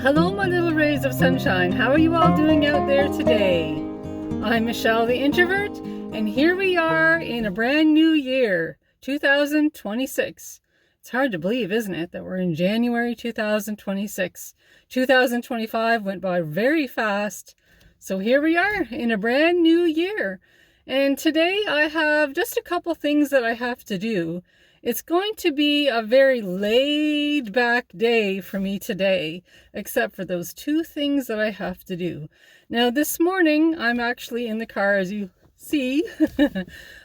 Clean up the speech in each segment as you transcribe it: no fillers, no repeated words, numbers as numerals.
Hello, my little rays of sunshine. How are you all doing out there today? I'm Michelle the Introvert, and here we are in a brand new year, 2026. It's hard to believe, isn't it, that we're in January 2026. 2025 went by very fast, so here we are in a brand new year. And today I have just a couple things that I have to do. It's going to be a very laid back day for me today, except for those two things that I have to do. Now this morning, I'm actually in the car, as you see.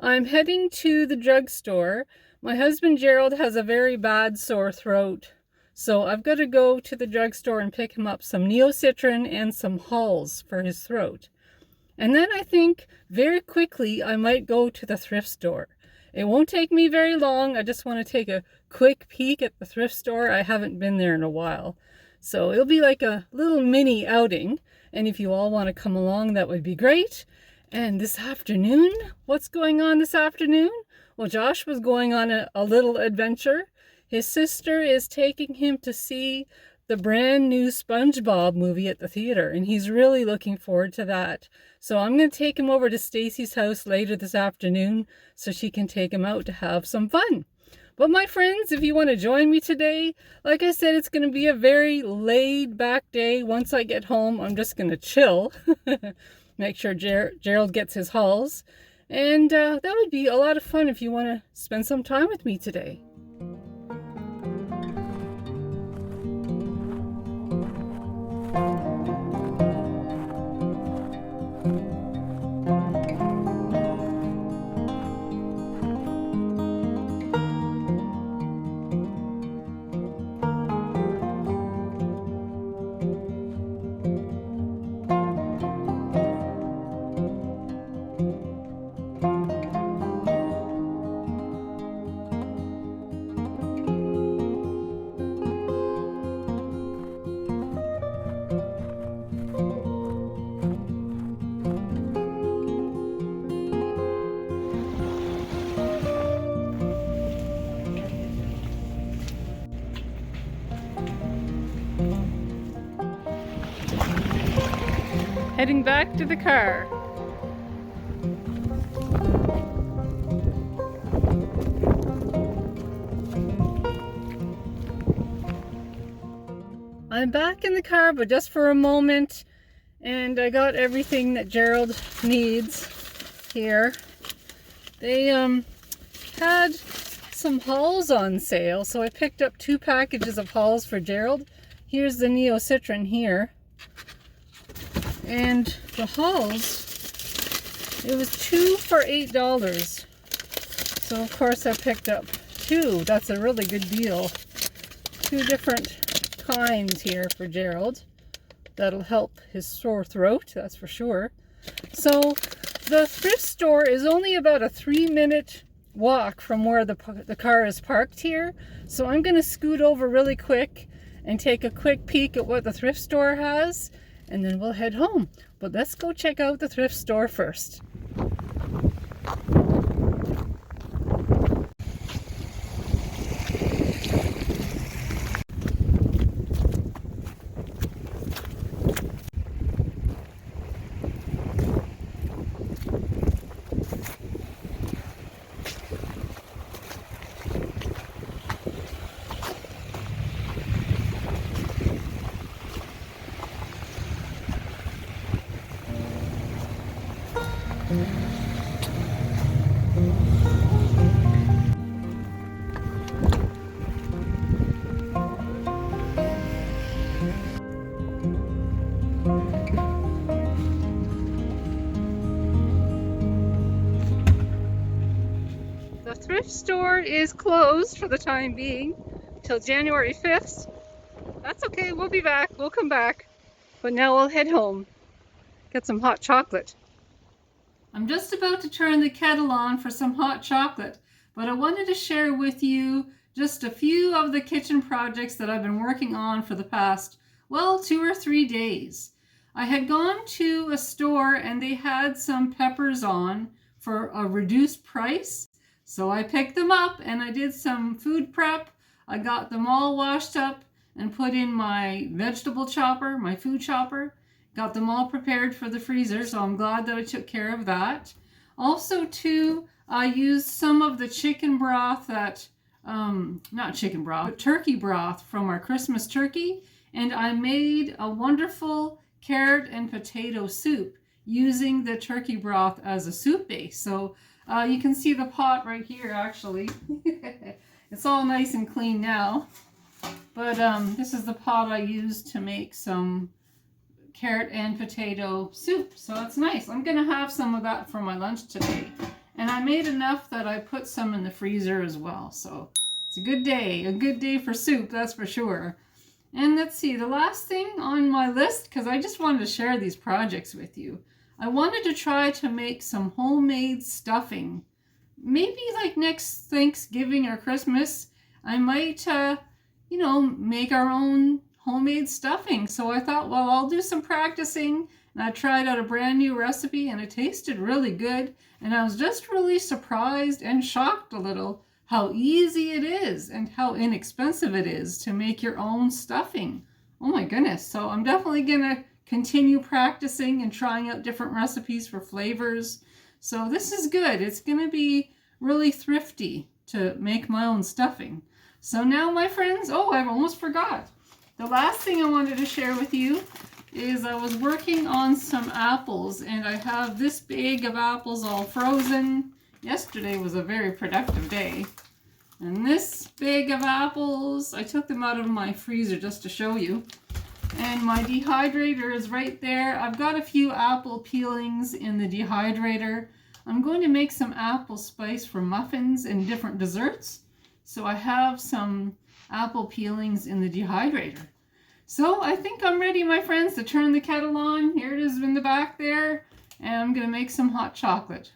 I'm heading to the drugstore. My husband Gerald has a very bad sore throat, so I've got to go to the drugstore and pick him up some Neocitrin and some Halls for his throat. And then I think very quickly I might go to the thrift store. It won't take me very long. I just want to take a quick peek at the thrift store. I haven't been there in a while. So it'll be like a little mini outing. And if you all want to come along, that would be great. And this afternoon, what's going on this afternoon? Well, Josh was going on a little adventure. His sister is taking him to see the brand new SpongeBob movie at the theater, and he's really looking forward to that. So I'm going to take him over to Stacy's house later this afternoon so she can take him out to have some fun. But my friends, if you want to join me today, like I said, it's going to be a very laid back day. Once I get home, I'm just going to chill. Make sure Gerald gets his Halls. And that would be a lot of fun if you want to spend some time with me today. Heading back to the car. I'm back in the car, but just for a moment, and I got everything that Gerald needs here. They had some Halls on sale, so I picked up 2 packages of Halls for Gerald. Here's the Neocitrin here. And the Halls, it was 2 for $8. So of course I picked up 2. That's a really good deal. 2 different kinds here for Gerald. That'll help his sore throat, that's for sure. So the thrift store is only about a 3-minute walk from where the car is parked here. So I'm going to scoot over really quick and take a quick peek at what the thrift store has. And then we'll head home. But let's go check out the thrift store first. thrift store is closed for the time being till January 5th. That's okay, we'll be back, we'll come back. But now we'll head home, get some hot chocolate. I'm just about to turn the kettle on for some hot chocolate, but I wanted to share with you just a few of the kitchen projects that I've been working on for the past, well, 2 or 3 days. I had gone to a store and they had some peppers on for a reduced price. So I picked them up and I did some food prep. I got them all washed up and put in my vegetable chopper, my food chopper. Got them all prepared for the freezer, so I'm glad that I took care of that. Also, too, I used some of the chicken broth that, not chicken broth, but turkey broth from our Christmas turkey. And I made a wonderful carrot and potato soup using the turkey broth as a soup base. So you can see the pot right here, actually. It's all nice and clean now. But this is the pot I used to make some carrot and potato soup. So it's nice. I'm going to have some of that for my lunch today. And I made enough that I put some in the freezer as well. So it's a good day for soup, that's for sure. And let's see, the last thing on my list, because I just wanted to share these projects with you. I wanted to try to make some homemade stuffing. Maybe like next Thanksgiving or Christmas, I might, make our own homemade stuffing. So I thought, well, I'll do some practicing, and I tried out a brand new recipe and it tasted really good. And I was just really surprised and shocked a little how easy it is and how inexpensive it is to make your own stuffing. Oh my goodness. So I'm definitely gonna continue practicing and trying out different recipes for flavors. So this is good. It's gonna be really thrifty to make my own stuffing. So now, my friends, I've almost forgot. The last thing I wanted to share with you is I was working on some apples, and I have this bag of apples all frozen. Yesterday was a very productive day. And this bag of apples, I took them out of my freezer just to show you. And my dehydrator is right there. I've got a few apple peelings in the dehydrator. I'm going to make some apple spice for muffins and different desserts. So I have some apple peelings in the dehydrator. So I think I'm ready, my friends, to turn the kettle on. Here it is in the back there. And I'm going to make some hot chocolate.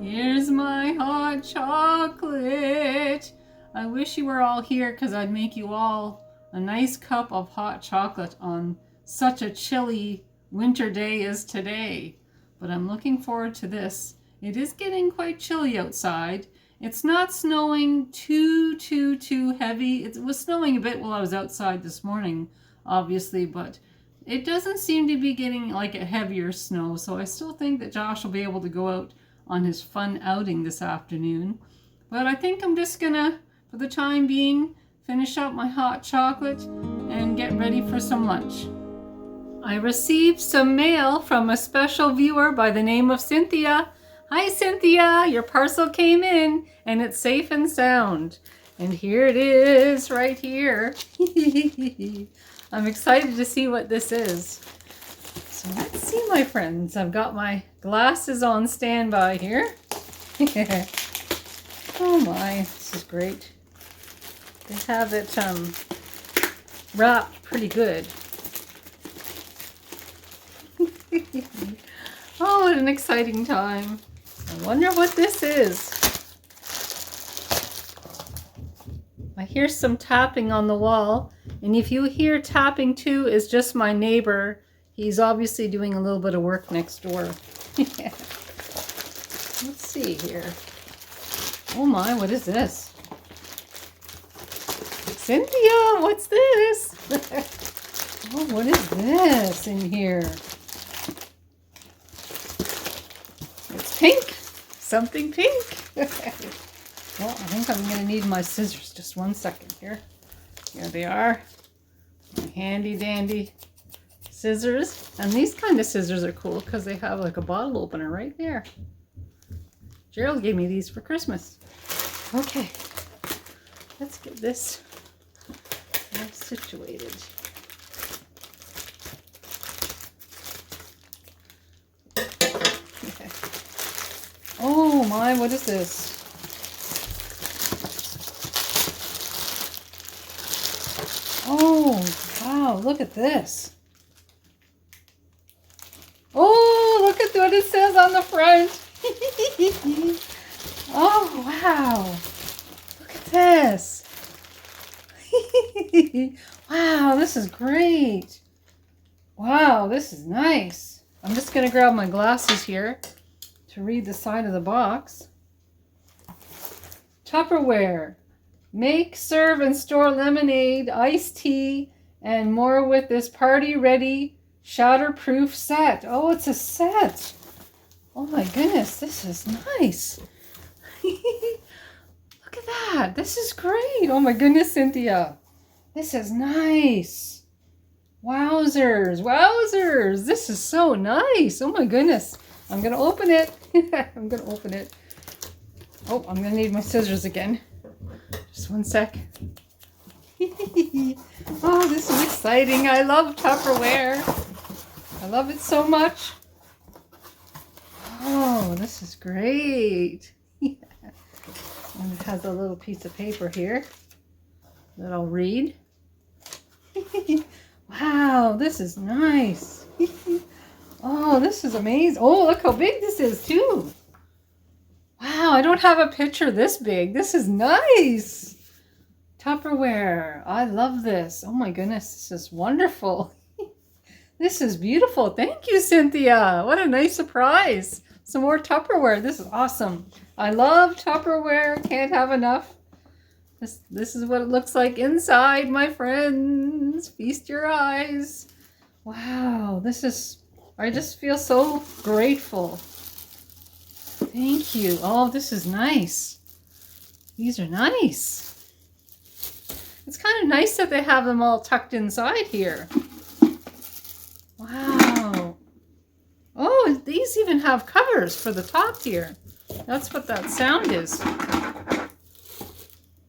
Here's my hot chocolate. I wish you were all here because I'd make you all a nice cup of hot chocolate on such a chilly winter day as today. But I'm looking forward to this. It is getting quite chilly outside. It's not snowing too heavy. It was snowing a bit while I was outside this morning, obviously, but it doesn't seem to be getting like a heavier snow. So I still think that Josh will be able to go out on his fun outing this afternoon. But I think I'm just gonna, for the time being, finish up my hot chocolate and get ready for some lunch. I received some mail from a special viewer by the name of Cynthia. Hi Cynthia, your parcel came in and it's safe and sound. And here it is right here. I'm excited to see what this is. So let's see, my friends. I've got my glasses on standby here. Oh my, this is great. They have it wrapped pretty good. Oh, what an exciting time. I wonder what this is. I hear some tapping on the wall, and if you hear tapping too, it's just my neighbor. He's obviously doing a little bit of work next door. Let's see here. Oh my, what is this? Cynthia, what's this? Oh, what is this in here? It's pink. Something pink. Well, I think I'm going to need my scissors. Just one second here. Here they are. My handy dandy scissors. And these kind of scissors are cool because they have like a bottle opener right there. Gerald gave me these for Christmas. Okay, let's get this all situated. Okay. Oh my, what is this? Oh, wow, look at this. Oh, look at what it says on the front. Oh, wow. Look at this. Wow, this is great. Wow, this is nice. I'm just going to grab my glasses here to read the side of the box. Tupperware. Make, serve, and store lemonade, iced tea, and more with this party-ready, shatterproof set. Oh, it's a set. Oh my goodness, this is nice. Look at that. This is great. Oh my goodness, Cynthia. This is nice. Wowzers. Wowzers. This is so nice. Oh my goodness. I'm going to open it. I'm going to open it. Oh, I'm going to need my scissors again. Just one sec. Oh, this is exciting. I love Tupperware. I love it so much. Oh, this is great. And it has a little piece of paper here that I'll read. Wow, this is nice. Oh, this is amazing. Oh, look how big this is too. Wow, I don't have a picture this big. This is nice. Tupperware. I love this. Oh my goodness, this is wonderful. This is beautiful. Thank you, Cynthia. What a nice surprise. Some more Tupperware. This is awesome. I love Tupperware. Can't have enough. This is what it looks like inside, my friends. Feast your eyes. Wow, this is, I just feel so grateful. Thank you. Oh, this is nice. These are nice. It's kind of nice that they have them all tucked inside here. Wow. Oh, these even have covers for the top here. That's what that sound is.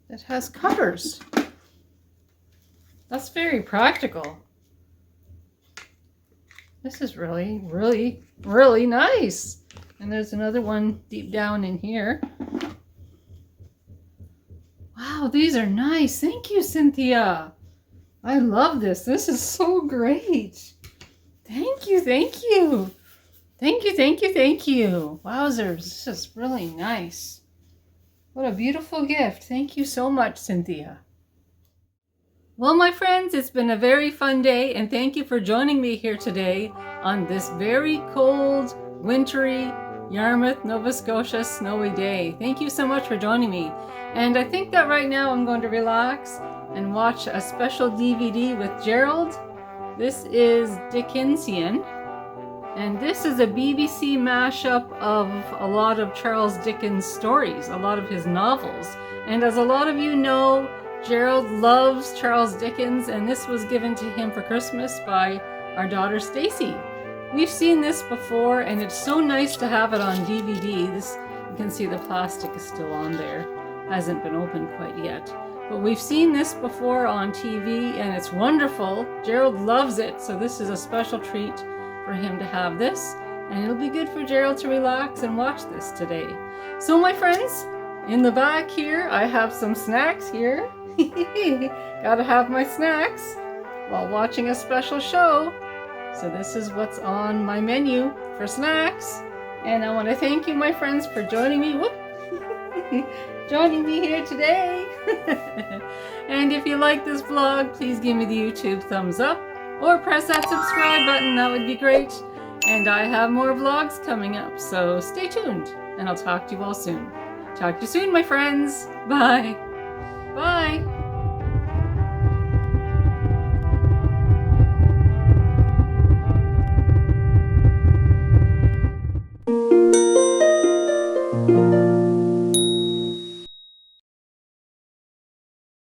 It has covers. That's very practical. This is really, really, really nice. And there's another one deep down in here. Wow, these are nice. Thank you, Cynthia. I love this. This is so great. Thank you, thank you. Thank you, thank you, thank you. Wowzers, this is really nice. What a beautiful gift. Thank you so much, Cynthia. Well, my friends, it's been a very fun day, and thank you for joining me here today on this very cold, wintry, Yarmouth, Nova Scotia snowy day. Thank you so much for joining me. And I think that right now I'm going to relax and watch a special DVD with Gerald. This is Dickensian, and this is a BBC mashup of a lot of Charles Dickens stories, a lot of his novels. And as a lot of you know, Gerald loves Charles Dickens, and this was given to him for Christmas by our daughter Stacy. We've seen this before, and it's so nice to have it on DVD. This, you can see the plastic is still on there. Hasn't been opened quite yet. But we've seen this before on TV, and it's wonderful. Gerald loves it, so this is a special treat for him to have this. And it'll be good for Gerald to relax and watch this today. So my friends, in the back here, I have some snacks here. Gotta have my snacks while watching a special show. So this is what's on my menu for snacks. And I want to thank you, my friends, for joining me. Joining me here today. And if you like this vlog, please give me the YouTube thumbs up or press that subscribe button. That would be great. And I have more vlogs coming up, so stay tuned, and I'll talk to you all soon. Talk to you soon, my friends. Bye. Bye.